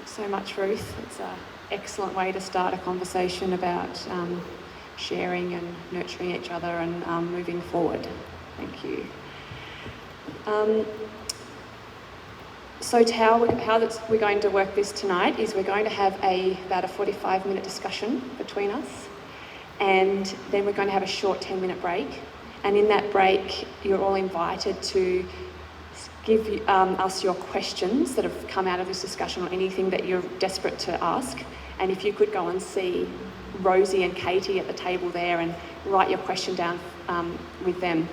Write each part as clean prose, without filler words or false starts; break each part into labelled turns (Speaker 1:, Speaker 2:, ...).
Speaker 1: Thanks so much, Ruth. It's an excellent way to start a conversation about sharing and nurturing each other and moving forward. Thank you. So how we're going to work this tonight is we're going to have about a 45-minute discussion between us, and then we're going to have a short 10-minute break. And in that break, you're all invited to give us your questions that have come out of this discussion or anything that you're desperate to ask. And if you could go and see Rosie and Katie at the table there and write your question down with them.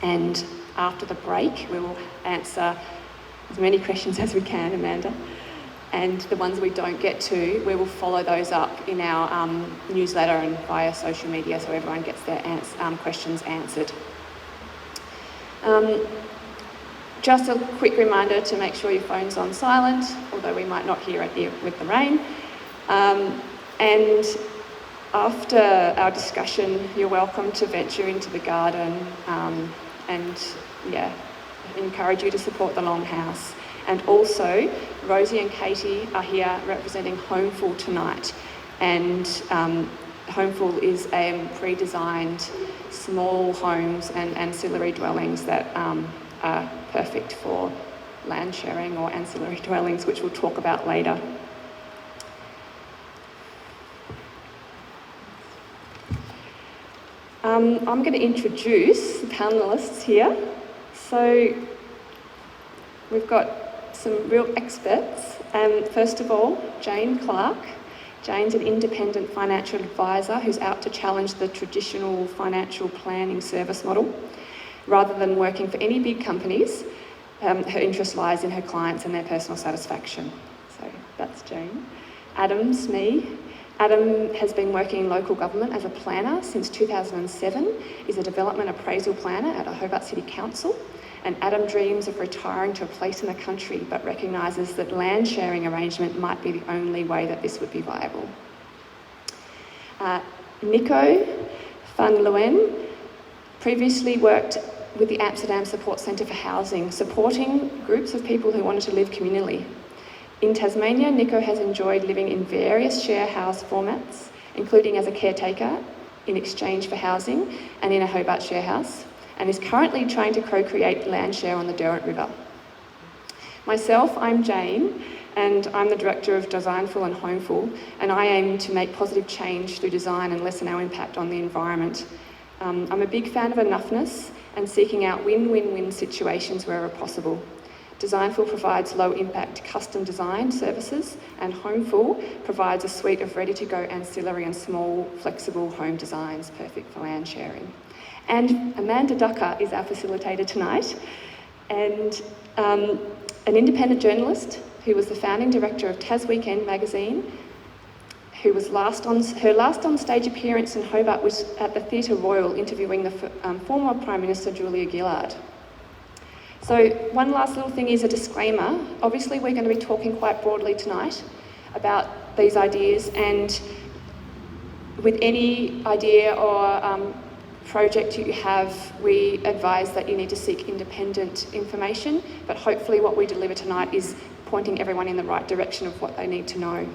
Speaker 1: And after the break, we will answer as many questions as we can, Amanda. And the ones we don't get to, we will follow those up in our newsletter and via social media so everyone gets their questions answered. Just a quick reminder to make sure your phone's on silent, although we might not hear it with the rain. And after our discussion, you're welcome to venture into the garden encourage you to support the Longhouse. And also, Rosie and Katie are here representing Homeful tonight. And Homeful is pre-designed small homes and ancillary dwellings that are perfect for land sharing or ancillary dwellings, which we'll talk about later. I'm going to introduce the panellists here. So we've got some real experts. First of all, Jane Clark. Jane's an independent financial advisor who's out to challenge the traditional financial planning service model. Rather than working for any big companies, her interest lies in her clients and their personal satisfaction. So that's Jane. Adam's me. Adam has been working in local government as a planner since 2007, is a development appraisal planner at a Hobart City Council, and Adam dreams of retiring to a place in the country but recognises that land sharing arrangement might be the only way that this would be viable. Nico van Leeuwen previously worked with the Amsterdam Support Centre for Housing, supporting groups of people who wanted to live communally. In Tasmania, Nico has enjoyed living in various share house formats, including as a caretaker in exchange for housing and in a Hobart share house, and is currently trying to co-create land share on the Derwent River. Myself, I'm Jane, and I'm the Director of Designful and Homeful, and I aim to make positive change through design and lessen our impact on the environment. I'm a big fan of enoughness and seeking out win-win-win situations wherever possible. Designful provides low-impact custom design services, and Homeful provides a suite of ready-to-go ancillary and small, flexible home designs perfect for land sharing. And Amanda Ducker is our facilitator tonight, and an independent journalist who was the founding director of Tas Weekend magazine, who was her last on-stage appearance in Hobart was at the Theatre Royal interviewing the former Prime Minister Julia Gillard. So one last little thing is a disclaimer. Obviously we're going to be talking quite broadly tonight about these ideas, and with any idea or project you have, we advise that you need to seek independent information, but hopefully what we deliver tonight is pointing everyone in the right direction of what they need to know.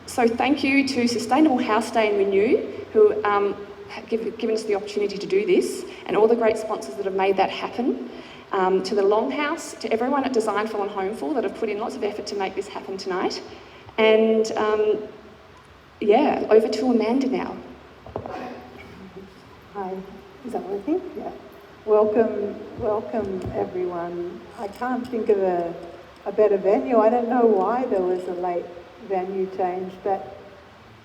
Speaker 1: So thank you to Sustainable House Day and Renew, who have given us the opportunity to do this, and all the great sponsors that have made that happen. To the Longhouse, to everyone at Designful and Homeful that have put in lots of effort to make this happen tonight. And over to Amanda now.
Speaker 2: Hi, is that working? Yeah. Welcome everyone. I can't think of a better venue. I don't know why there was a late venue change, but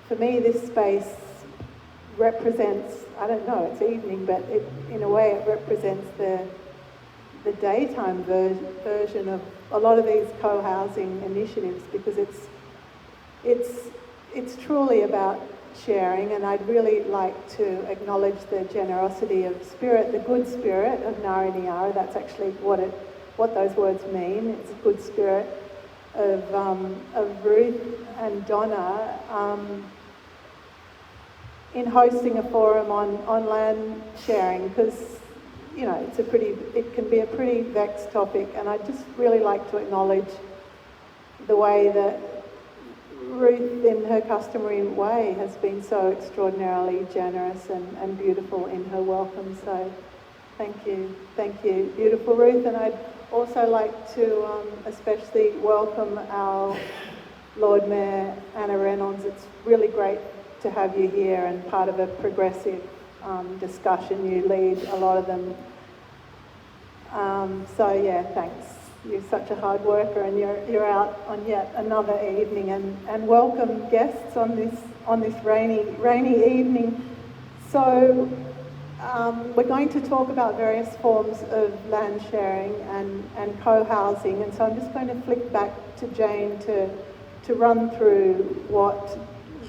Speaker 2: for me this space represents, I don't know, it's evening, but in a way it represents the daytime version of a lot of these co-housing initiatives, because it's truly about sharing, and I'd really like to acknowledge the generosity of spirit, the good spirit of Narani Yara. That's actually what those words mean. It's a good spirit of Ruth and Donna in hosting a forum on land sharing, because it can be a pretty vexed topic, and I'd just really like to acknowledge the way that Ruth, in her customary way, has been so extraordinarily generous and beautiful in her welcome. So thank you, beautiful Ruth. And I'd also like to especially welcome our Lord Mayor, Anna Reynolds. It's really great to have you here and part of a progressive discussion. You lead a lot of them. So yeah, thanks. You're such a hard worker, and you're out on yet another evening. And welcome guests on this rainy evening. So we're going to talk about various forms of land sharing and co-housing. And so I'm just going to flick back to Jane to run through what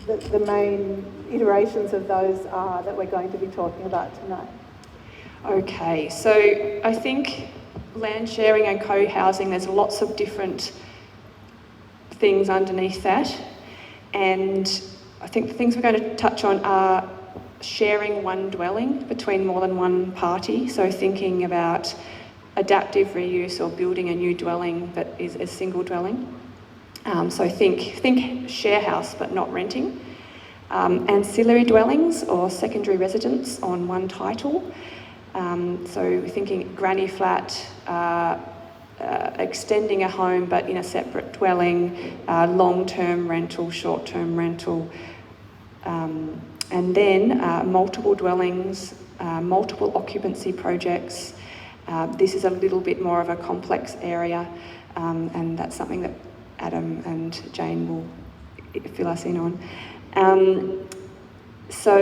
Speaker 2: the main iterations of those are that we're going to be talking about tonight.
Speaker 1: Okay, so I think land sharing and co-housing, there's lots of different things underneath that, and I think the things we're going to touch on are sharing one dwelling between more than one party, so thinking about adaptive reuse or building a new dwelling that is a single dwelling. So think share house but not renting. Ancillary dwellings or secondary residence on one title. So thinking granny flat, extending a home but in a separate dwelling, long-term rental, short-term rental, and then multiple dwellings, multiple occupancy projects. This is a little bit more of a complex area, and that's something that Adam and Jane will fill us in on. So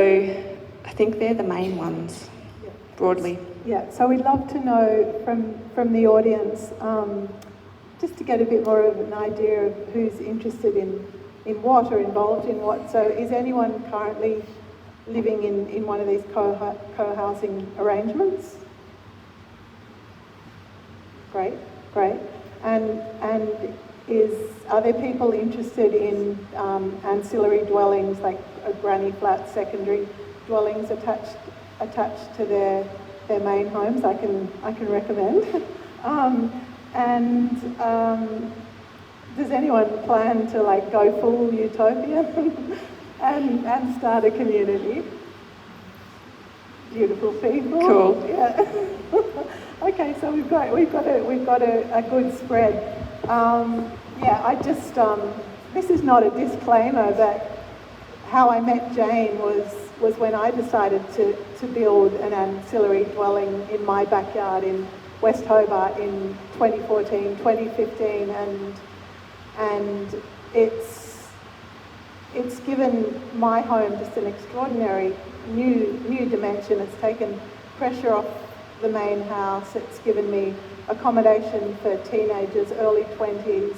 Speaker 1: I think they're the main ones, broadly.
Speaker 2: Yeah, so we'd love to know from the audience, just to get a bit more of an idea of who's interested in what or involved in what. So is anyone currently living in one of these co-housing arrangements? Great. And are there people interested in ancillary dwellings, like a granny flat, secondary dwellings attached to their main homes? I can recommend. Does anyone plan to go full utopian and start a community? Beautiful people.
Speaker 1: Cool.
Speaker 2: Yeah. Okay, so we've got a good spread. I just this is not a disclaimer, but how I met Jane was when I decided to build an ancillary dwelling in my backyard in West Hobart in 2014, 2015, and it's given my home just an extraordinary new dimension. It's taken pressure off the main house. It's given me accommodation for teenagers, early 20s.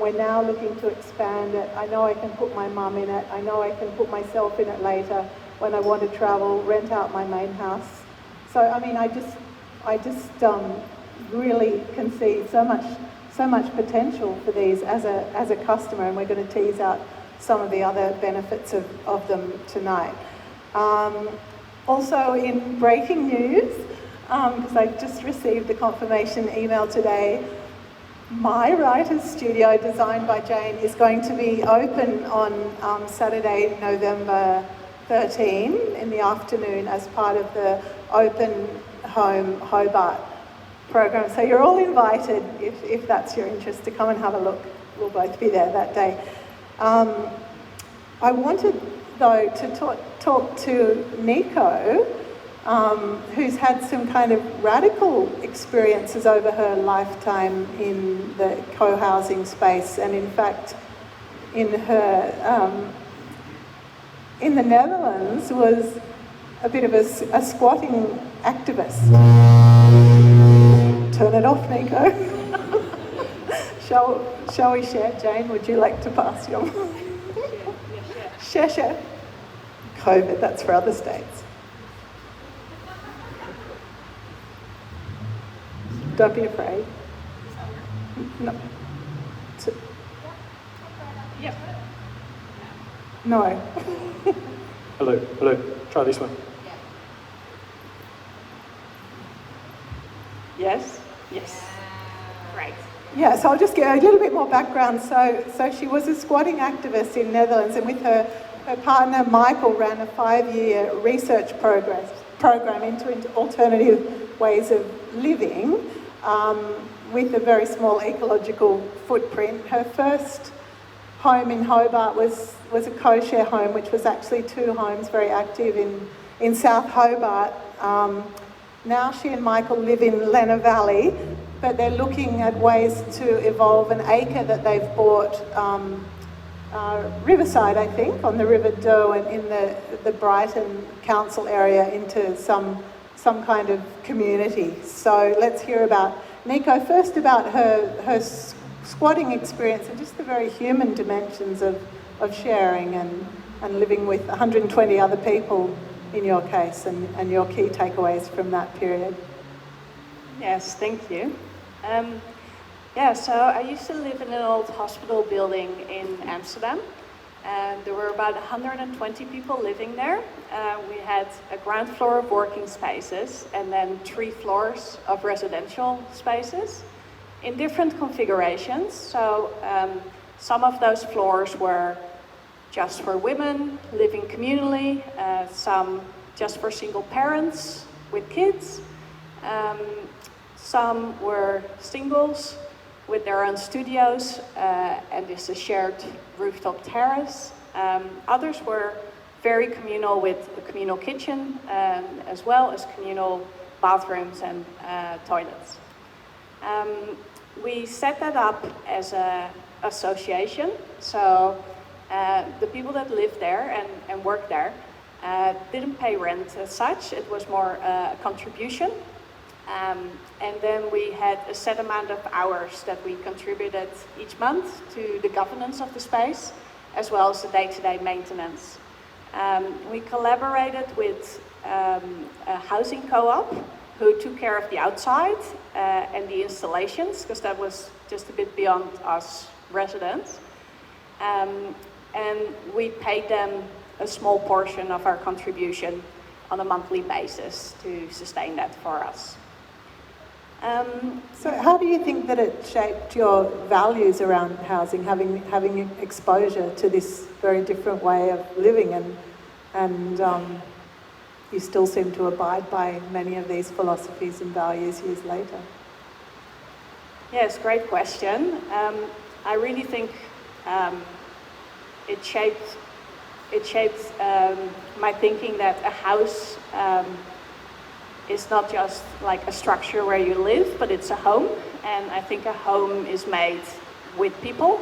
Speaker 2: We're now looking to expand it. I know I can put my mum in it. I know I can put myself in it later when I want to travel, rent out my main house. So I mean, I just really can see so much potential for these as a customer, and we're going to tease out some of the other benefits of them tonight. Also, in breaking news, because I just received the confirmation email today, my writer's studio, designed by Jane, is going to be open on Saturday, November 13 in the afternoon as part of the Open Home Hobart program. So you're all invited, if that's your interest, to come and have a look. We'll both be there that day. I wanted, though, to talk to Nico, who's had some kind of radical experiences over her lifetime in the co-housing space, and in fact, in the Netherlands, was a bit of a squatting activist. Turn it off, Nico. Shall we share? Jane, would you like to pass your mic? Share. COVID, that's for other states. Don't be afraid. No. Yep. No.
Speaker 3: Hello. Try this one.
Speaker 1: Yes.
Speaker 4: Great.
Speaker 2: Yeah, so I'll just give a little bit more background. So she was a squatting activist in Netherlands, and with her partner Michael ran a 5-year research program into alternative ways of living with a very small ecological footprint. Her first home in Hobart was a co-share home, which was actually 2 homes, very active in South Hobart. Now she and Michael live in Lenna Valley, but they're looking at ways to evolve an acre that they've bought Riverside, I think, on the River Derwent in the Brighton Council area into some kind of community. So let's hear about Nico, first about her squatting experience and just the very human dimensions of sharing and living with 120 other people in your case, and your key takeaways from that period.
Speaker 4: Yes, thank you. So I used to live in an old hospital building in Amsterdam, and there were about 120 people living there. We had a ground floor of working spaces and then 3 floors of residential spaces in different configurations. So some of those floors were just for women living communally, some just for single parents with kids. Some were singles with their own studios, and this is a shared rooftop terrace. Others were very communal with a communal kitchen, as well as communal bathrooms and toilets. We set that up as an association, so the people that lived there and worked there didn't pay rent as such. It was more a contribution. And then we had a set amount of hours that we contributed each month to the governance of the space, as well as the day-to-day maintenance. We collaborated with a housing co-op who took care of the outside and the installations, because that was just a bit beyond us residents. And we paid them a small portion of our contribution on a monthly basis to sustain that for us.
Speaker 2: So how do you think that it shaped your values around housing, having exposure to this very different way of living, and you still seem to abide by many of these philosophies and values years later?
Speaker 4: Yes, great question. I really think it shaped my thinking that a house is not just like a structure where you live, but it's a home. And I think a home is made with people.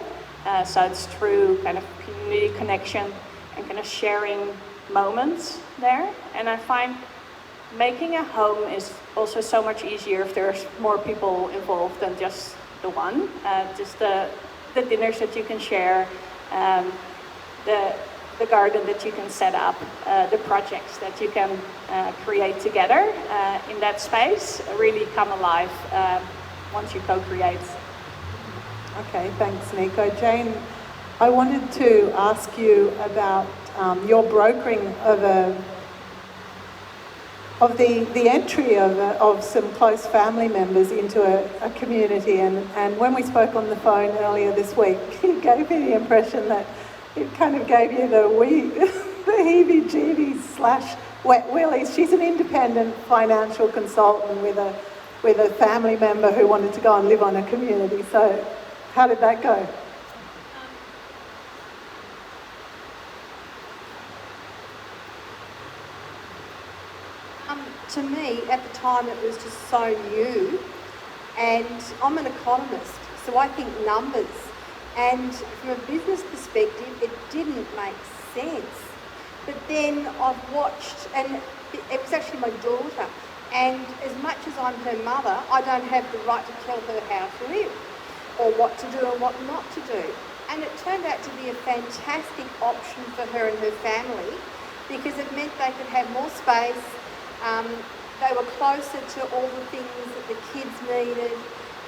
Speaker 4: So it's through kind of community connection and kind of sharing moments there. And I find making a home is also so much easier if there's more people involved than just the one. Just the dinners that you can share, the garden that you can set up, the projects that you can create together in that space really come alive once you co-create.
Speaker 2: Okay, thanks, Nico. Jane, I wanted to ask you about your brokering of the entry of some close family members into a community, and when we spoke on the phone earlier this week, you gave me the impression that it kind of gave you the heebie-jeebies / wet willies. She's an independent financial consultant with a family member who wanted to go and live on a community. So how did that go?
Speaker 5: To me, at the time, it was just so new, and I'm an economist, so I think numbers. And from a business perspective, it didn't make sense. But then I've watched, and it was actually my daughter, and as much as I'm her mother, I don't have the right to tell her how to live, or what to do and what not to do. And it turned out to be a fantastic option for her and her family, because it meant they could have more space, they were closer to all the things that the kids needed,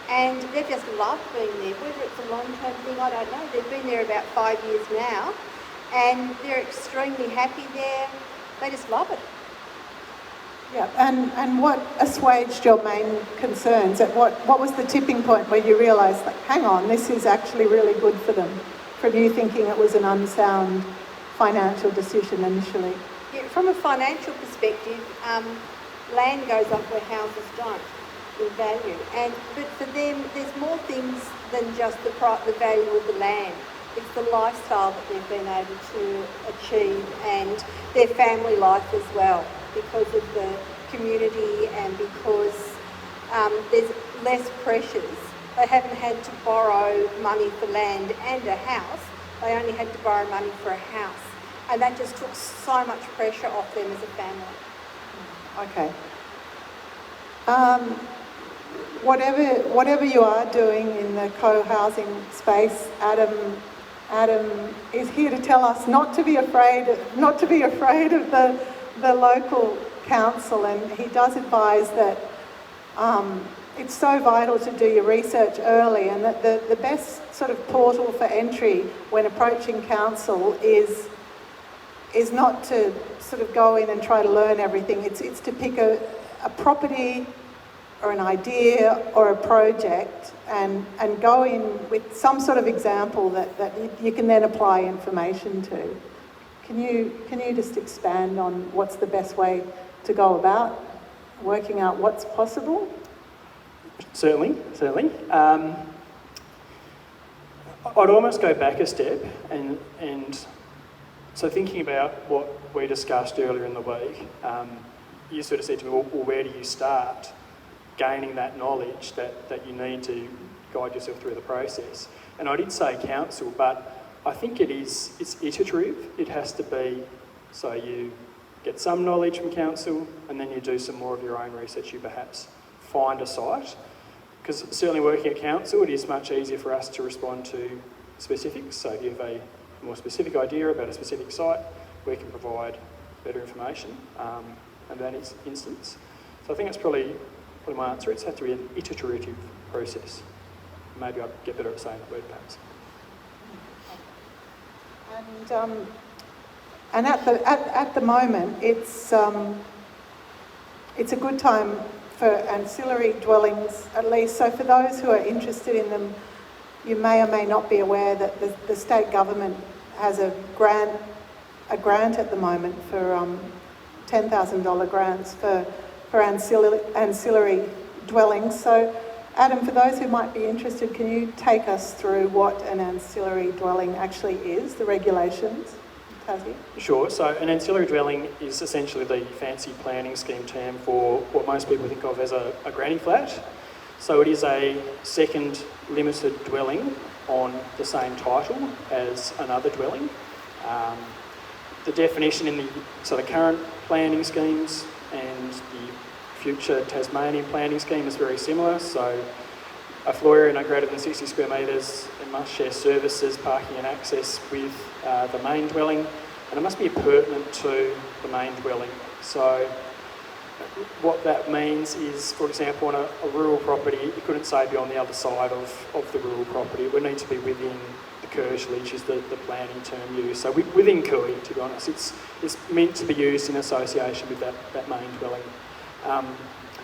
Speaker 5: and they just loved being there. Whether it's a long-term thing, I don't know. They've been there about 5 years now, and they're extremely happy there. They just love it.
Speaker 2: Yeah, and what assuaged your main concerns? What was the tipping point where you realised, like, hang on, this is actually really good for them, from you thinking it was an unsound financial decision initially?
Speaker 5: Yeah, from a financial perspective, land goes up where houses don't in value. But for them, there's more things than just the value of the land. It's the lifestyle that they've been able to achieve and their family life as well, because of the community and because there's less pressures. They haven't had to borrow money for land and a house. They only had to borrow money for a house. And that just took so much pressure off them as a family.
Speaker 2: Okay. Whatever you are doing in the co-housing space, Adam is here to tell us not to be afraid of the local council, and he does advise that it's so vital to do your research early, and that the best sort of portal for entry when approaching council is not to sort of go in and try to learn everything. It's to pick a property or an idea or a project and go in with some sort of example that you can then apply information to. Can you just expand on what's the best way to go about working out what's possible?
Speaker 3: Certainly. I'd almost go back a step and so thinking about what we discussed earlier in the week, you sort of said to me, well, where do you start gaining that knowledge that you need to guide yourself through the process? And I did say council, but I think it's iterative. It has to be, so you get some knowledge from council and then you do some more of your own research. You perhaps find a site, because certainly working at council, it is much easier for us to respond to specifics. So if you have a more specific idea about a specific site, we can provide better information in that instance. So I think that's probably my answer. It's had to be an iterative process. Maybe I'll get better at saying that word perhaps.
Speaker 2: And at the moment, it's a good time for ancillary dwellings, at least. So for those who are interested in them, you may or may not be aware that the state government has a grant at the moment for $10,000 grants for ancillary dwellings. So, Adam, for those who might be interested, can you take us through what an ancillary dwelling actually is, the regulations? Tassie?
Speaker 3: Sure. So an ancillary dwelling is essentially the fancy planning scheme term for what most people think of as a granny flat. So it is a second limited dwelling on the same title as another dwelling. The definition in the current planning schemes and the future Tasmanian planning scheme is very similar. So a floor area no greater than 60 square metres, it must share services, parking and access with the main dwelling, and it must be pertinent to the main dwelling. So what that means is, for example, on a rural property, you couldn't say be on the other side of the rural property. It would need to be within the curtilage, is the planning term used. So within CUI, to be honest, it's meant to be used in association with that main dwelling.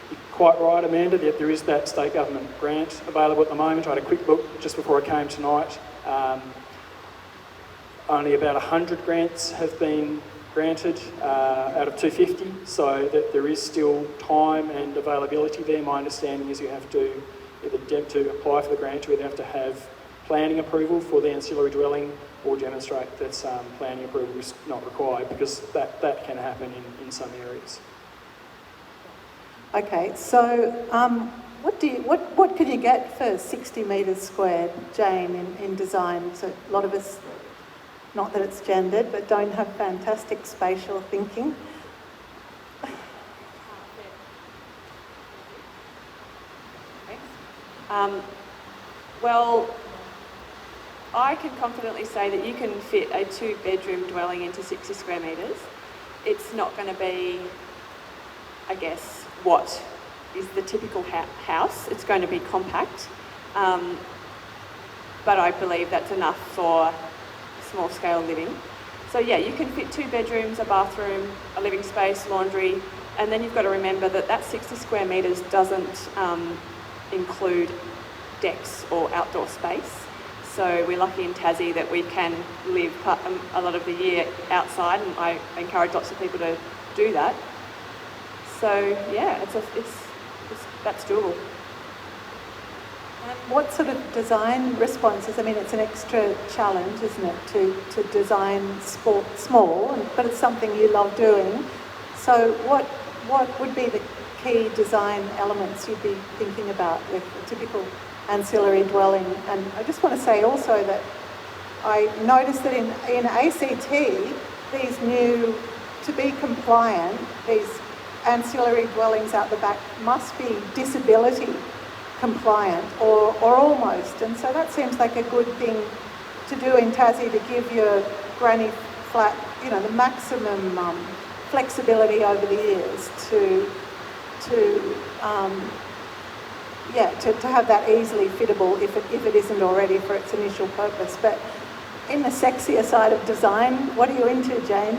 Speaker 3: You're quite right, Amanda, that there is that state government grant available at the moment. I had a quick look just before I came tonight. Only about 100 grants have been granted out of 250, so that there is still time and availability there. My understanding is you have to to apply for the grant, you either have to have planning approval for the ancillary dwelling or demonstrate that planning approval is not required, because that can happen in some areas.
Speaker 2: Okay, so what can you get for 60 metres squared, Jane, in design? So a lot of us, not that it's gendered, but don't have fantastic spatial thinking.
Speaker 1: Well, I can confidently say that you can fit a 2-bedroom dwelling into 60 square metres. It's not going to be, I guess, what is the typical house. It's going to be compact, but I believe that's enough for small scale living. So yeah, you can fit 2 bedrooms, a bathroom, a living space, laundry, And then you've got to remember that that 60 square metres doesn't include decks or outdoor space. So we're lucky in Tassie that we can live a lot of the year outside, and I encourage lots of people to do that. So yeah, that's doable.
Speaker 2: What sort of design responses? I mean, it's an extra challenge, isn't it, to design sport small, but it's something you love doing. So what would be the key design elements you'd be thinking about with a typical ancillary dwelling? And I just want to say also that I noticed that in ACT, these new, to be compliant, these ancillary dwellings out the back must be disability compliant or almost. And so that seems like a good thing to do in Tassie, to give your granny flat, you know, the maximum flexibility over the years to have that easily fittable if it isn't already for its initial purpose. But in the sexier side of design, what are you into, Jane?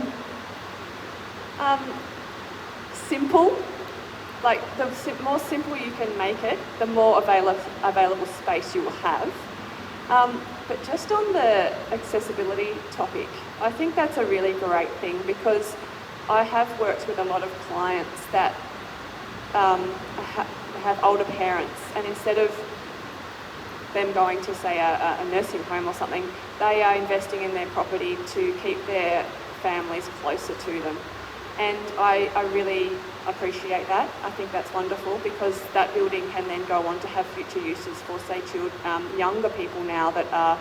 Speaker 1: Simple. Like, the more simple you can make it, the more available space you will have. But just on the accessibility topic, I think that's a really great thing, because I have worked with a lot of clients that have older parents, and instead of them going to, say, a nursing home or something, they are investing in their property to keep their families closer to them. And I really appreciate that. I think that's wonderful, because that building can then go on to have future uses for, say, younger people now that are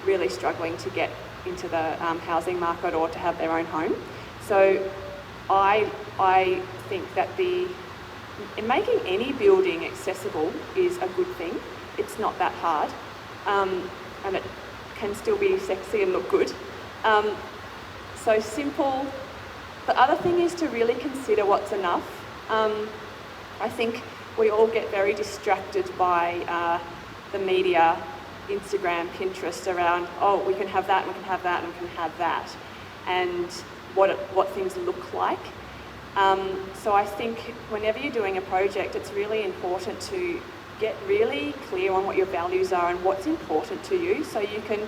Speaker 1: really struggling to get into the housing market or to have their own home. So I think that in making any building accessible is a good thing. It's not that hard, and it can still be sexy and look good. So simple. The other thing is to really consider what's enough. I think we all get very distracted by the media, Instagram, Pinterest, around, oh, we can have that, we can have that, and we can have that, and what things look like. So I think whenever you're doing a project, it's really important to get really clear on what your values are and what's important to you, so you can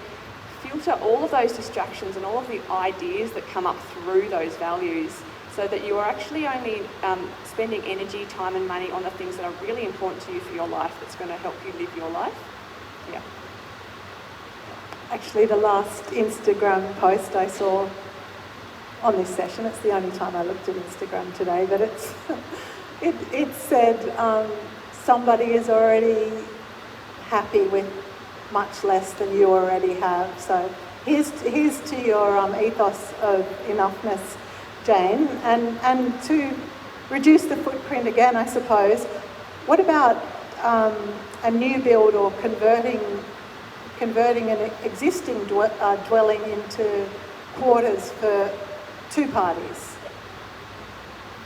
Speaker 1: filter all of those distractions and all of the ideas that come up through those values, so that you are actually only spending energy, time and money on the things that are really important to you for your life, that's going to help you live your life. Yeah.
Speaker 2: Actually, the last Instagram post I saw on this session, it's the only time I looked at Instagram today, but it said somebody is already happy with much less than you already have. So here's to your ethos of enoughness, Jane, and to reduce the footprint again, I suppose. What about a new build or converting an existing dwelling into quarters for two parties?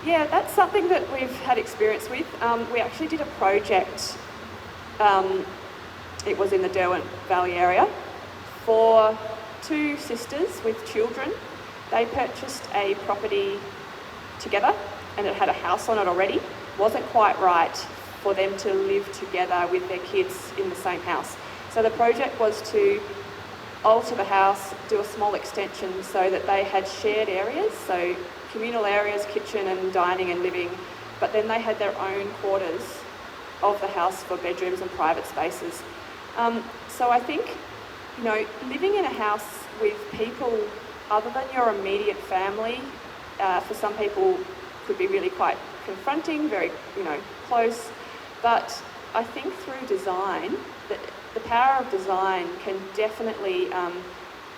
Speaker 1: Yeah, that's something that we've had experience with. We actually did a project, it was in the Derwent Valley area, for two sisters with children. They purchased a property together, and it had a house on it already. Wasn't quite right for them to live together with their kids in the same house. So the project was to alter the house, do a small extension so that they had shared areas, so communal areas, kitchen and dining and living, but then they had their own quarters of the house for bedrooms and private spaces. So I think, living in a house with people other than your immediate family, for some people could be really quite confronting, very, close, but I think through design, the power of design can definitely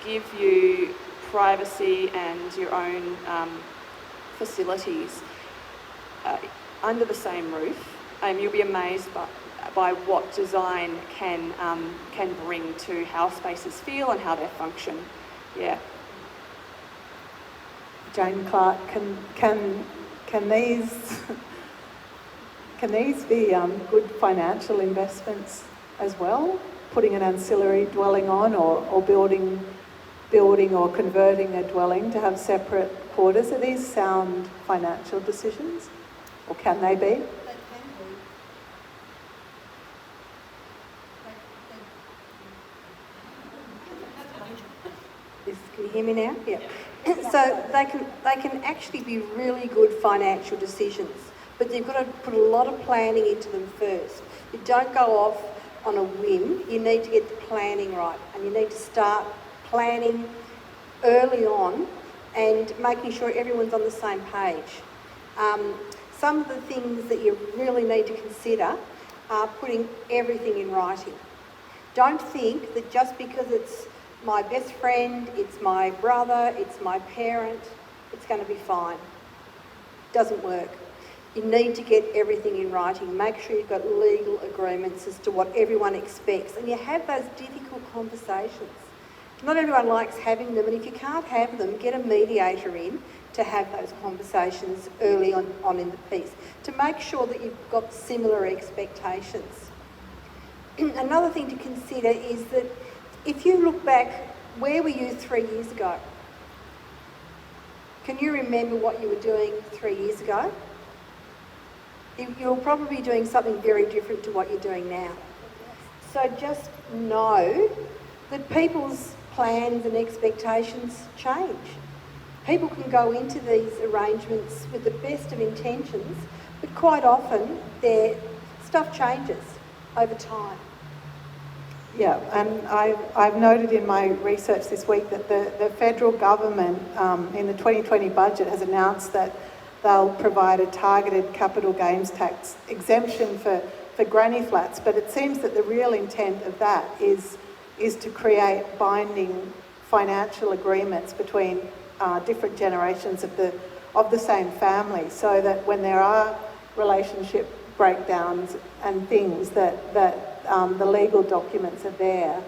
Speaker 1: give you privacy and your own facilities under the same roof. You'll be amazed by what design can bring to how spaces feel and how they function. Yeah.
Speaker 2: Jane Clark, can these be good financial investments as well? Putting an ancillary dwelling on, or building or converting a dwelling to have separate quarters? Are these sound financial decisions? Or can they be?
Speaker 5: They can be. Can you hear me now? Yeah. So they can actually be really good financial decisions, but you've got to put a lot of planning into them first. You don't go off on a whim. You need to get the planning right, and you need to start planning early on and making sure everyone's on the same page. Some of the things that you really need to consider are putting everything in writing. Don't think that just because it's my best friend, it's my brother, it's my parent, it's going to be fine. Doesn't work. You need to get everything in writing. Make sure you've got legal agreements as to what everyone expects, and you have those difficult conversations. Not everyone likes having them, and if you can't have them, get a mediator in to have those conversations early on in the piece to make sure that you've got similar expectations. Another thing to consider is that if you look back, where were you 3 years ago? Can you remember what you were doing 3 years ago? You're probably doing something very different to what you're doing now. So just know that people's plans and expectations change. People can go into these arrangements with the best of intentions, but quite often their stuff changes over time.
Speaker 2: Yeah, and I've noted in my research this week that the federal government in the 2020 budget has announced that they'll provide a targeted capital gains tax exemption for granny flats, but it seems that the real intent of that is to create binding financial agreements between different generations of the same family, so that when there are relationship breakdowns and things that the legal documents are there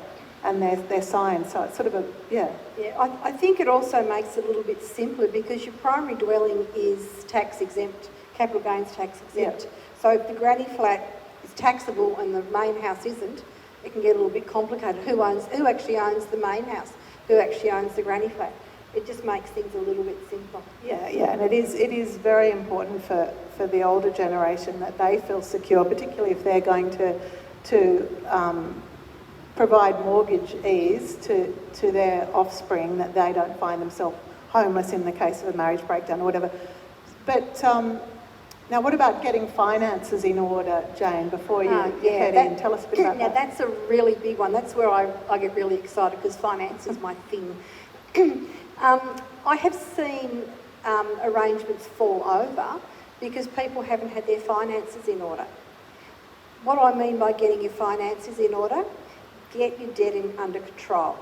Speaker 2: and they're signed. So it's sort of
Speaker 5: Yeah, I think it also makes it a little bit simpler because your primary dwelling is tax exempt, capital gains tax exempt.
Speaker 2: Yeah.
Speaker 5: So if the granny flat is taxable and the main house isn't, it can get a little bit complicated. Who actually owns the main house? Who actually owns the granny flat? It just makes things a little bit simpler.
Speaker 2: Yeah, and it is very important for the older generation that they feel secure, particularly if they're going to provide mortgage ease to their offspring, that they don't find themselves homeless in the case of a marriage breakdown or whatever. But now, what about getting finances in order, Jane, before you head in? Tell us a bit about that.
Speaker 5: Now, that's a really big one. That's where I get really excited because finance is my thing. I have seen arrangements fall over because people haven't had their finances in order. What I mean by getting your finances in order, get your debt under control.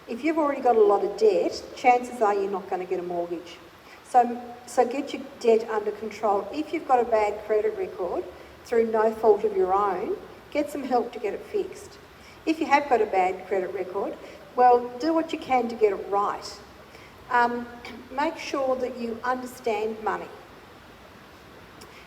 Speaker 5: If you've already got a lot of debt, chances are you're not going to get a mortgage. So get your debt under control. If you've got a bad credit record, through no fault of your own, get some help to get it fixed. If you have got a bad credit record, well, do what you can to get it right. Make sure that you understand money,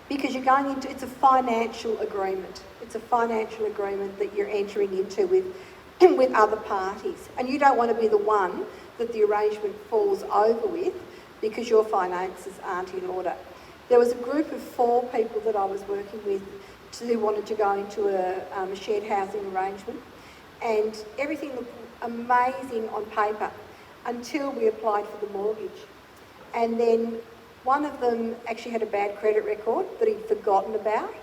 Speaker 5: because you're going into, it's a financial agreement. It's a financial agreement that you're entering into with other parties, and you don't want to be the one that the arrangement falls over with because your finances aren't in order. There was a group of 4 people that I was working with who wanted to go into a shared housing arrangement, and everything looked amazing on paper until we applied for the mortgage. And then one of them actually had a bad credit record that he'd forgotten about.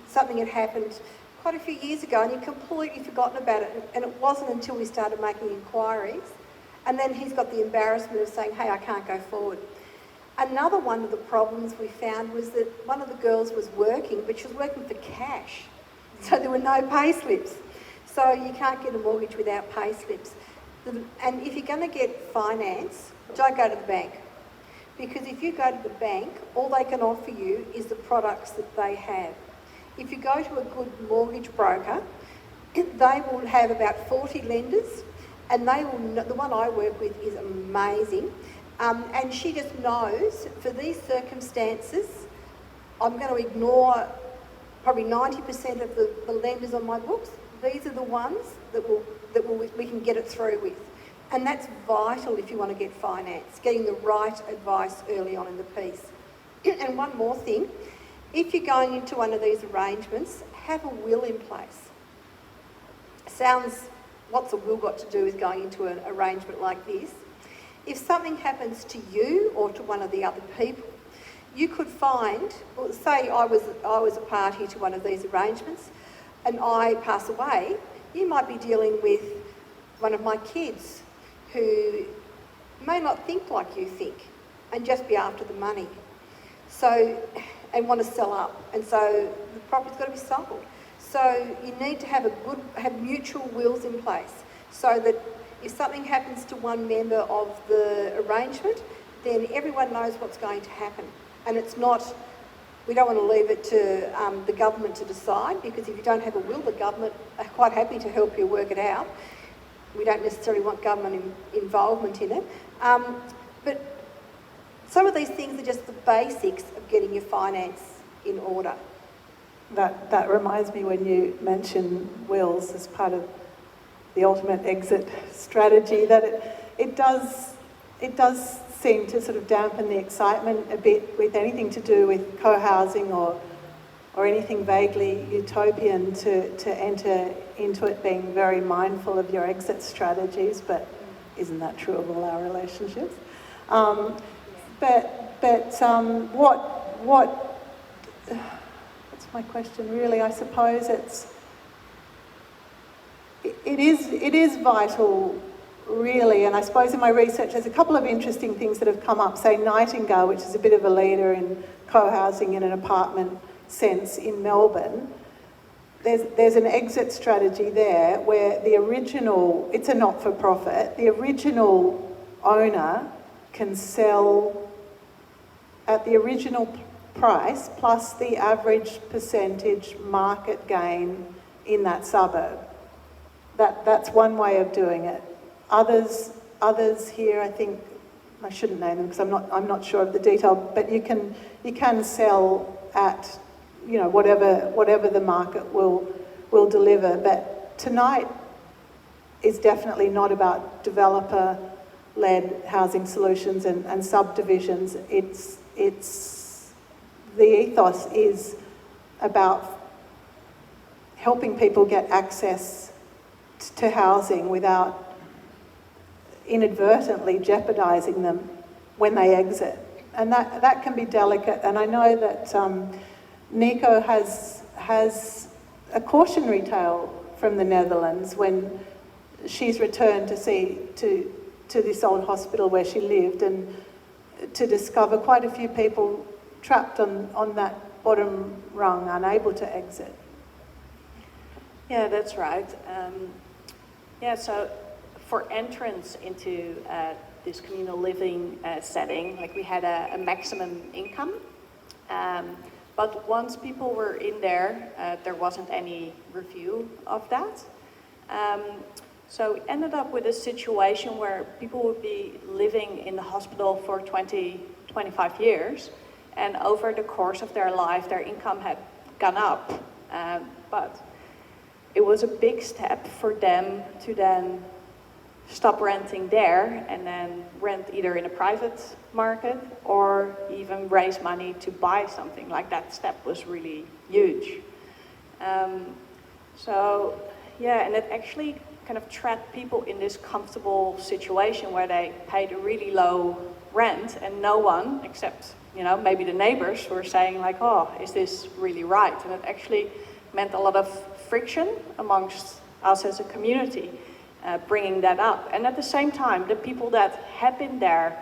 Speaker 5: Something had happened quite a few years ago and he'd completely forgotten about it, and it wasn't until we started making inquiries. And then he's got the embarrassment of saying, hey, I can't go forward. Another one of the problems we found was that one of the girls was working, but she was working for cash. So there were no pay slips. So you can't get a mortgage without pay slips. And if you're going to get finance, don't go to the bank. Because if you go to the bank, all they can offer you is the products that they have. If you go to a good mortgage broker, they will have about 40 lenders, and the one I work with is amazing. And she just knows, for these circumstances, I'm going to ignore probably 90% of the lenders on my books. These are the ones that we can get it through with. And that's vital if you want to get finance, getting the right advice early on in the piece. And one more thing, if you're going into one of these arrangements, have a will in place. What's a will got to do with going into an arrangement like this? If something happens to you or to one of the other people, you could find, well, say I was a party to one of these arrangements and I pass away, you might be dealing with one of my kids who may not think like you think and just be after the money. So, and want to sell up. And so the property's got to be sold. So you need to have mutual wills in place so that if something happens to one member of the arrangement, then everyone knows what's going to happen. And we don't want to leave it to the government to decide, because if you don't have a will, the government are quite happy to help you work it out. We don't necessarily want government involvement in it. But some of these things are just the basics of getting your finance in order.
Speaker 2: That reminds me, when you mention wills as part of the ultimate exit strategy, that it does seem to sort of dampen the excitement a bit with anything to do with co-housing or anything vaguely utopian to enter into it being very mindful of your exit strategies, but isn't that true of all our relationships? What's my question really? I suppose it is vital, really, and I suppose in my research there's a couple of interesting things that have come up. Say Nightingale, which is a bit of a leader in co-housing in an apartment sense in Melbourne. There's an exit strategy there where it's a not-for-profit, the original owner can sell at the original price plus the average percentage market gain in that suburb. That's one way of doing it. Others here, I think, I shouldn't name them because I'm not sure of the detail, but you can sell at whatever the market will deliver. But tonight is definitely not about developer-led housing solutions and subdivisions. The ethos is about helping people get access to housing without inadvertently jeopardising them when they exit. And that can be delicate. And I know that Nico has a cautionary tale from the Netherlands when she's returned to this old hospital where she lived, and to discover quite a few people trapped on that bottom rung, unable to exit.
Speaker 4: Yeah, that's right. So for entrance into this communal living setting, like we had a maximum income, but once people were in there, there wasn't any review of that. So we ended up with a situation where people would be living in the hospital for 20, 25 years, and over the course of their life, their income had gone up. But it was a big step for them to then stop renting there and then rent either in a private market or even raise money to buy something. Like, that step was really huge. And it actually kind of trapped people in this comfortable situation where they paid a really low rent and no one, except maybe the neighbors, were saying like, oh, is this really right? And it actually meant a lot of friction amongst us as a community, bringing that up. And at the same time, the people that had been there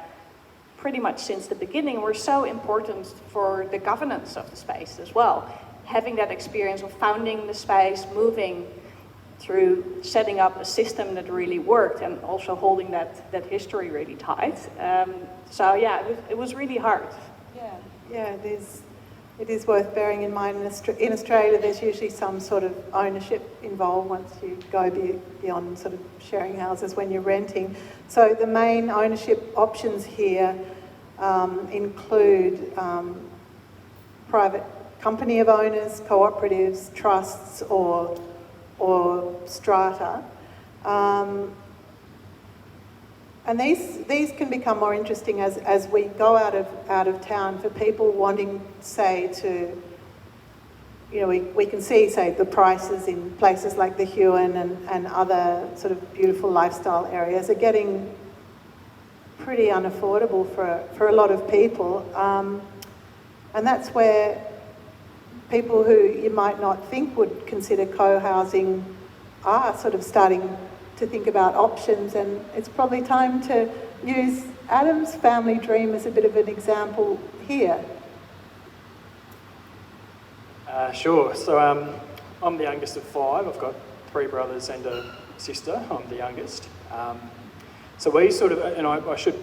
Speaker 4: pretty much since the beginning were so important for the governance of the space as well. Having that experience of founding the space, moving through setting up a system that really worked, and also holding that history really tight. It was really hard.
Speaker 2: Yeah, it is worth bearing in mind. In Australia, there's usually some sort of ownership involved once you go beyond sort of sharing houses when you're renting. So the main ownership options here include private company of owners, cooperatives, trusts, or strata. And these can become more interesting as we go out of town, for people wanting, say, to you know, we can see, say, the prices in places like the Huon and other sort of beautiful lifestyle areas are getting pretty unaffordable for a lot of people. And that's where people who you might not think would consider co-housing are sort of starting to think about options, and it's probably time to use Adam's family dream as a bit of an example here.
Speaker 3: Sure. So I'm the youngest of 5. I've got 3 brothers and a sister. I'm the youngest. So we sort of, and I should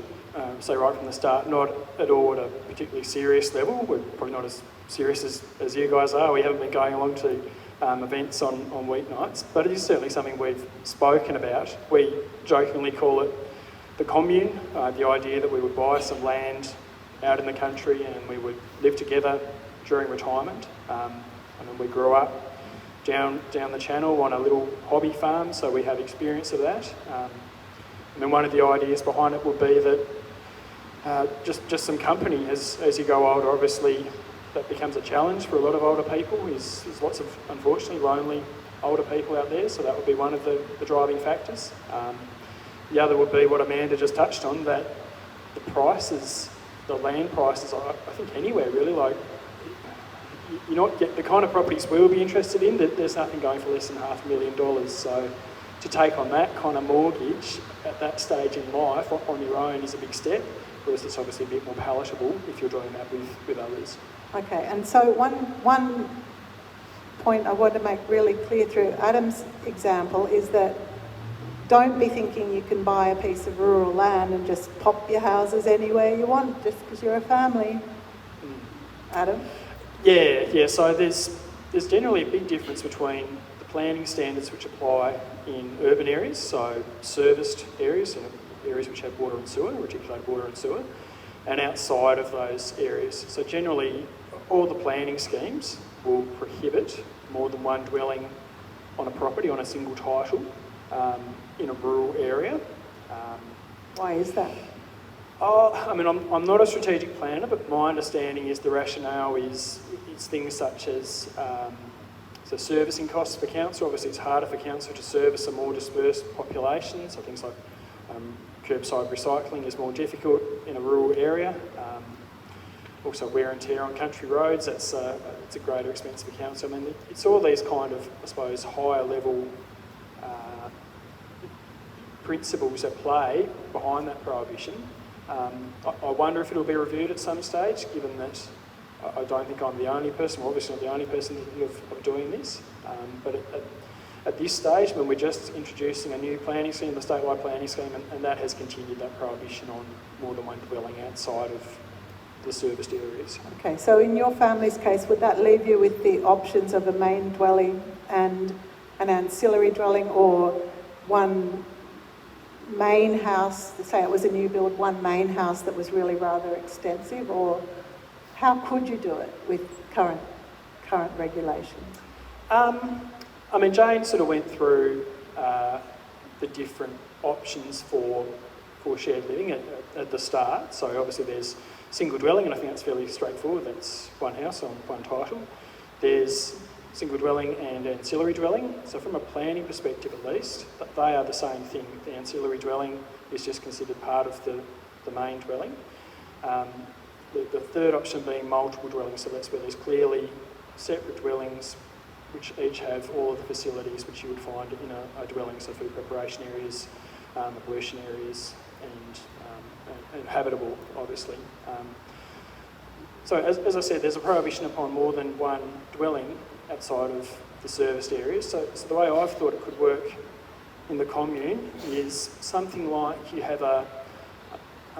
Speaker 3: say right from the start, not at all at a particularly serious level. We're probably not as serious as you guys are. We haven't been going along to events on weeknights, but it is certainly something we've spoken about. We jokingly call it the commune, the idea that we would buy some land out in the country and we would live together during retirement. I mean, we grew up down the channel on a little hobby farm, so we have experience of that. And then one of the ideas behind it would be that just some company as you go older. Obviously, that becomes a challenge for a lot of older people. There's lots of, unfortunately, lonely older people out there, so that would be one of the driving factors. The other would be what Amanda just touched on, that the prices, the land prices, I think anywhere really, like, you're not get the kind of properties we'll be interested in, that there's nothing going for less than $500,000. So to take on that kind of mortgage at that stage in life on your own is a big step, whereas it's obviously a bit more palatable if you're doing that with others.
Speaker 2: Okay, and so one point I want to make really clear through Adam's example is that don't be thinking you can buy a piece of rural land and just pop your houses anywhere you want just because you're a family. Adam?
Speaker 3: Yeah. So there's generally a big difference between the planning standards which apply in urban areas, so serviced areas, areas which have water and sewer, reticulated water and sewer, and outside of those areas. So generally, all the planning schemes will prohibit more than one dwelling on a property on a single title in a rural area.
Speaker 2: Why is that?
Speaker 3: I mean, I'm not a strategic planner, but my understanding is the rationale is things such as so servicing costs for council. Obviously, it's harder for council to service a more dispersed population, so things like curbside recycling is more difficult in a rural area. Also, wear and tear on country roads, it's a greater expense for council. I mean, it's all these kind of, I suppose, higher level principles at play behind that prohibition. I wonder if it'll be reviewed at some stage, given that I don't think I'm the only person, well, obviously not the only person thinking of doing this. But at this stage, when we're just introducing a new planning scheme, the statewide planning scheme, and that has continued that prohibition on more than one dwelling outside of the serviced areas.
Speaker 2: Okay, so in your family's case, would that leave you with the options of a main dwelling and an ancillary dwelling, or one main house, say it was a new build, one main house that was really rather extensive, or how could you do it with current regulations?
Speaker 3: I mean, Jane sort of went through the different options for shared living at the start. So obviously there's single dwelling, and I think that's fairly straightforward. That's one house on one title. There's single dwelling and ancillary dwelling. So from a planning perspective at least, they are the same thing. The ancillary dwelling is just considered part of the main dwelling. The third option being multiple dwellings, so that's where there's clearly separate dwellings which each have all of the facilities which you would find in a dwelling, so food preparation areas, ablution areas, and habitable, obviously. So as I said, there's a prohibition upon more than one dwelling outside of the serviced areas. So the way I've thought it could work in the commune is something like you have a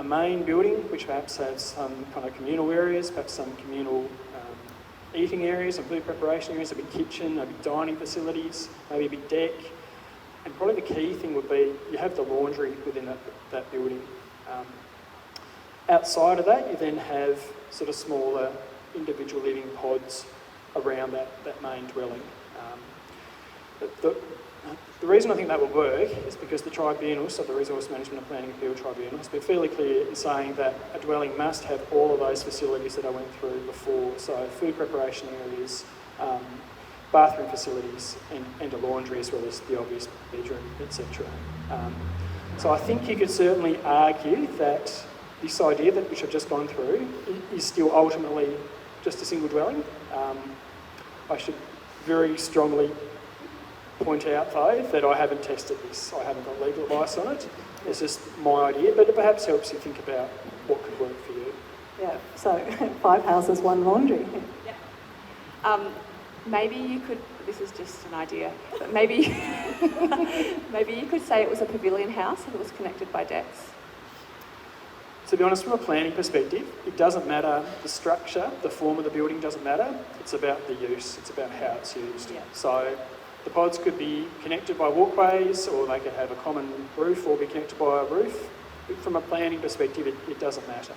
Speaker 3: main building which perhaps has some kind of communal areas, perhaps some communal eating areas and food preparation areas, a big kitchen, a big dining facilities, maybe a big deck. And probably the key thing would be you have the laundry within that building. Outside of that, you then have sort of smaller individual living pods around that main dwelling. The reason I think that will work is because the tribunals, so the Resource Management and Planning Appeal Tribunal, has been fairly clear in saying that a dwelling must have all of those facilities that I went through before. So food preparation areas, bathroom facilities and a laundry, as well as the obvious bedroom, etc. So I think you could certainly argue that this idea that which I've just gone through is still ultimately just a single dwelling. I should very strongly point out, though, that I haven't tested this. I haven't got legal advice on it. It's just my idea, but it perhaps helps you think about what could work for you.
Speaker 2: Yeah, so 5 houses, 1 laundry.
Speaker 1: Maybe you could, this is just an idea, but maybe, maybe you could say it was a pavilion house and it was connected by decks.
Speaker 3: To be honest, from a planning perspective, it doesn't matter the structure, the form of the building doesn't matter. It's about the use, it's about how it's used.
Speaker 1: Yeah.
Speaker 3: So the pods could be connected by walkways, or they could have a common roof or be connected by a roof. But from a planning perspective, it doesn't matter.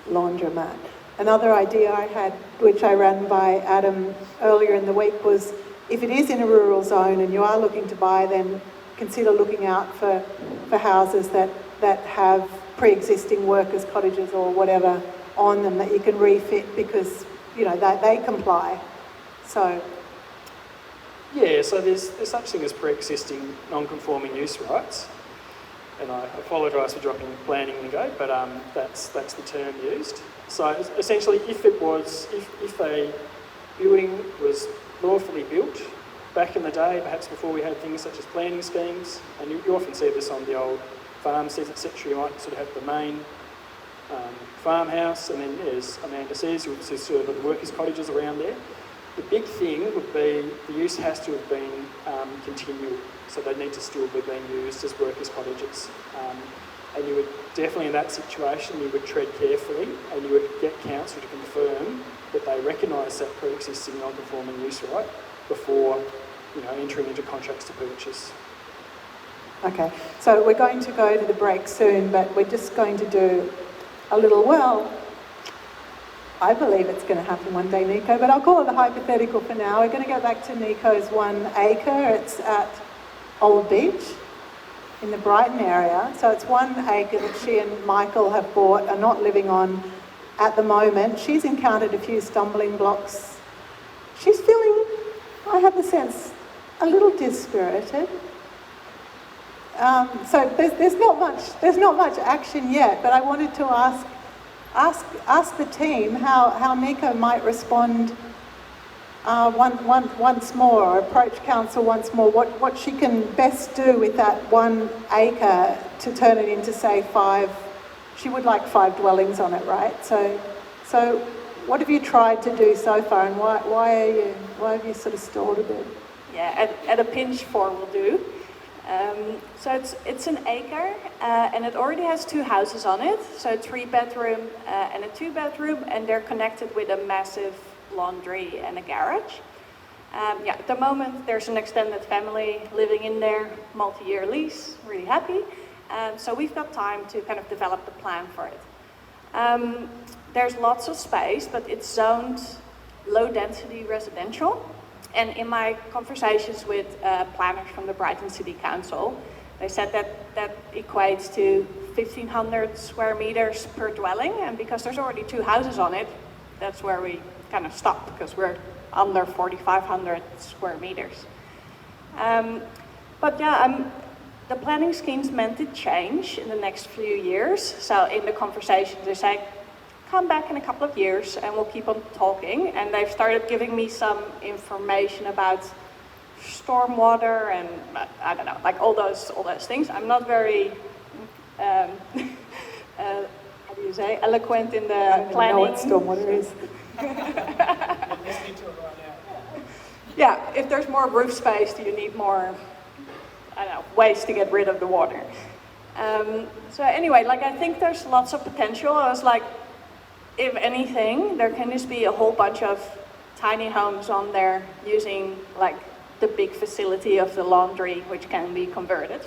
Speaker 2: Laundromat. Another idea I had, which I ran by Adam earlier in the week, was if it is in a rural zone and you are looking to buy, then consider looking out for houses that have pre-existing workers' cottages or whatever on them that you can refit, because, you know, they comply. So,
Speaker 3: Yeah, so there's such thing as pre-existing non-conforming use rights. And I apologise for dropping planning lingo, but that's the term used. So essentially, if a building was lawfully built back in the day, perhaps before we had things such as planning schemes, and you often see this on the old farmsteads, etc., you might sort of have the main farmhouse, and then, as Amanda says, you'll see sort of the workers' cottages around there. The big thing would be the use has to have been continual, so they need to still be being used as workers' cottages. And you would definitely, in that situation, you would tread carefully, and you would get council to confirm that they recognise that pre-existing non-conforming use right before, you know, entering into contracts to purchase.
Speaker 2: okay. So we're going to go to the break soon, but we're just going to do a little, I believe it's going to happen one day, Nico, but I'll call it a hypothetical for now. We're going to go back to Nico's 1 acre. It's at Old Beach in the Brighton area. So it's 1 acre that she and Michael have bought, are not living on at the moment. She's encountered a few stumbling blocks. She's feeling, I have the sense, a little dispirited. So there's not much action yet, but I wanted to ask the team how Nico might respond once more, or approach council once more, what she can best do with that 1 acre to turn it into, say, 5. She would like 5 dwellings on it, right? So what have you tried to do so far, and why have you sort of stalled a bit?
Speaker 4: Yeah, at a pinch 4 will do. So it's 1 acre, and it already has 2 houses on it. So a 3-bedroom and a 2-bedroom, and they're connected with a massive laundry and a garage. At the moment there's an extended family living in there, multi-year lease, really happy. So we've got time to kind of develop the plan for it. There's lots of space, but it's zoned low density residential. And in my conversations with planners from the Brighton City Council, they said that equates to 1,500 square meters per dwelling. And because there's already 2 houses on it, that's where we kind of stop, because we're under 4,500 square meters. But yeah, the planning scheme's meant to change in the next few years. So in the conversations, they say, come back in a couple of years and we'll keep on talking. And they've started giving me some information about stormwater and I don't know, like all those things. I'm not very, how do you say, eloquent in the planning.
Speaker 2: I don't know what stormwater is.
Speaker 4: Yeah, if there's more roof space, do you need more, I don't know, ways to get rid of the water? So anyway, like, I think there's lots of potential. I was like, if anything, there can just be a whole bunch of tiny homes on there using like the big facility of the laundry, which can be converted.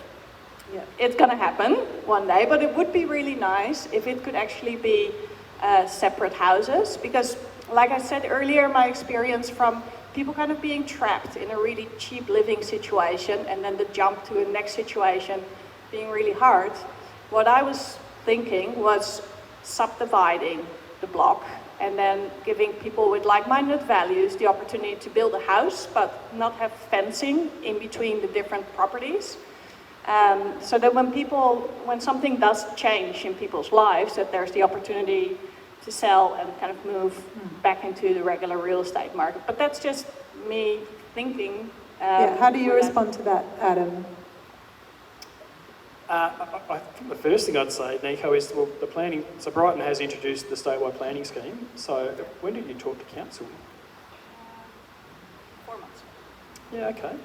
Speaker 4: Yeah. It's gonna happen one day, but it would be really nice if it could actually be separate houses, because like I said earlier, my experience from people kind of being trapped in a really cheap living situation and then the jump to a next situation being really hard, what I was thinking was subdividing the block and then giving people with like-minded values the opportunity to build a house, but not have fencing in between the different properties. So that when something does change in people's lives, that there's the opportunity to sell and kind of move back into the regular real estate market. But that's just me thinking.
Speaker 2: How do you respond to that, Adam?
Speaker 3: I think the first thing I'd say, Nico, is the planning. So Brighton has introduced the statewide planning scheme. So when did you talk to council?
Speaker 4: 4 months.
Speaker 3: Yeah, okay.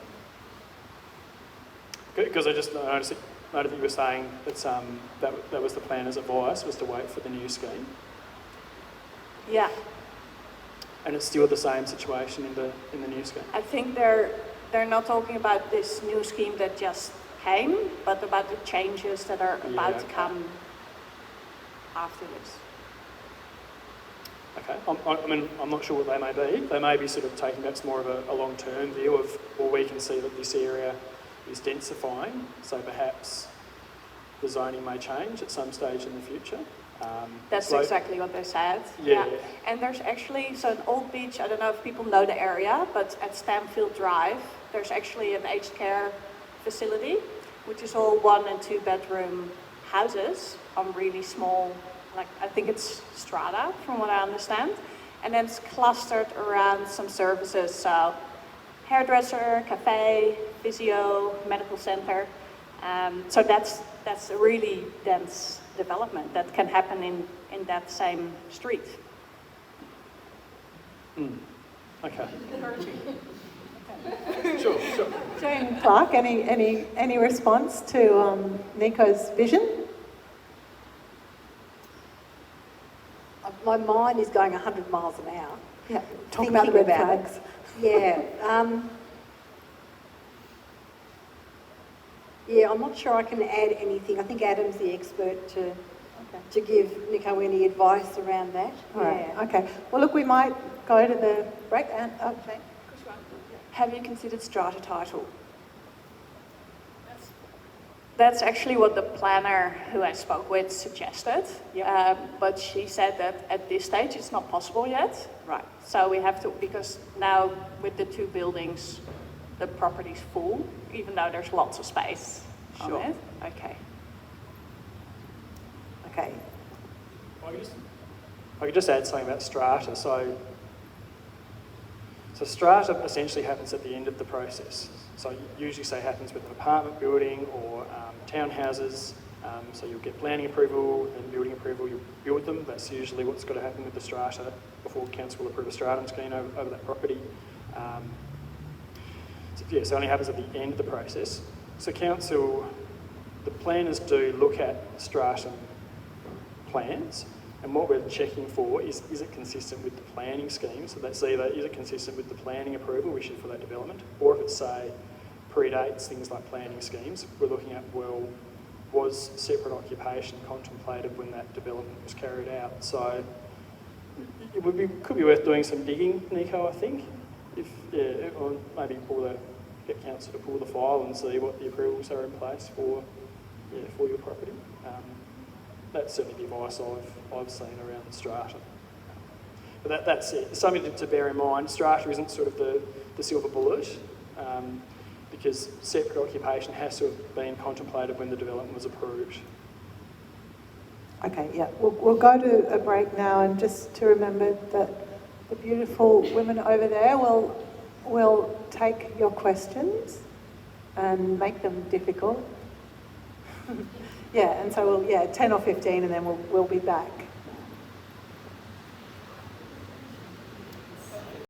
Speaker 3: Because I just noted that you were saying that was the planner's advice, was to wait for the new scheme.
Speaker 4: Yeah,
Speaker 3: And it's still the same situation in the new scheme.
Speaker 4: I think they're not talking about this new scheme that just came, but about the changes that are about to come after this.
Speaker 3: Okay. I mean, I'm not sure what they may be. They may be sort of taking that's more of a long-term view of, well, we can see that this area is densifying, so perhaps the zoning may change at some stage in the future.
Speaker 4: That's exactly what they said.
Speaker 3: Yeah.
Speaker 4: And there's actually, so an old beach, I don't know if people know the area, but at Stamfield Drive, there's actually an aged care facility, which is all 1 and 2 bedroom houses on really small, like I think it's strata from what I understand. And then it's clustered around some services, so hairdresser, cafe, physio, medical center. So that's a really dense development that can happen in that same street.
Speaker 3: Okay. Sure.
Speaker 2: Jane Clark, any response to Nico's vision?
Speaker 5: My mind is going 100 miles an hour.
Speaker 2: Yeah. Talk about the red
Speaker 5: Thinking
Speaker 2: flags.
Speaker 5: Yeah. Yeah, I'm not sure I can add anything. I think Adam's the expert to give Nico any advice around that.
Speaker 2: All right. Okay. Well, look, we might go to the break and Jane.
Speaker 1: Have you considered strata title?
Speaker 4: That's actually what the planner who I spoke with suggested. But she said that at this stage it's not possible yet.
Speaker 1: Right.
Speaker 4: So we have to, because now with the 2 buildings, the property's full, even though there's lots of space on it.
Speaker 1: Okay.
Speaker 2: Okay.
Speaker 3: I could just add something about strata. So strata essentially happens at the end of the process. So usually say happens with an apartment building or townhouses. So you'll get planning approval and building approval, you build them. That's usually what's got to happen with the strata before council will approve a stratum scheme over that property. So it only happens at the end of the process. So council, the planners do look at stratum plans, and what we're checking for is it consistent with the planning scheme? So that's either, is it consistent with the planning approval issued for that development, or if it's, say, predates things like planning schemes, we're looking at, well, was separate occupation contemplated when that development was carried out? So it could be worth doing some digging, Nico, I think, or maybe get council to pull the file and see what the approvals are in place for your property. That's certainly the advice I've seen around the strata. But that's it. Something to bear in mind, strata isn't sort of the silver bullet, because separate occupation has to have been contemplated when the development was approved.
Speaker 2: Okay, yeah. We'll go to a break now, and just to remember that the beautiful women over there will take your questions and make them difficult. Yeah, and so 10 or 15, and then we'll be back.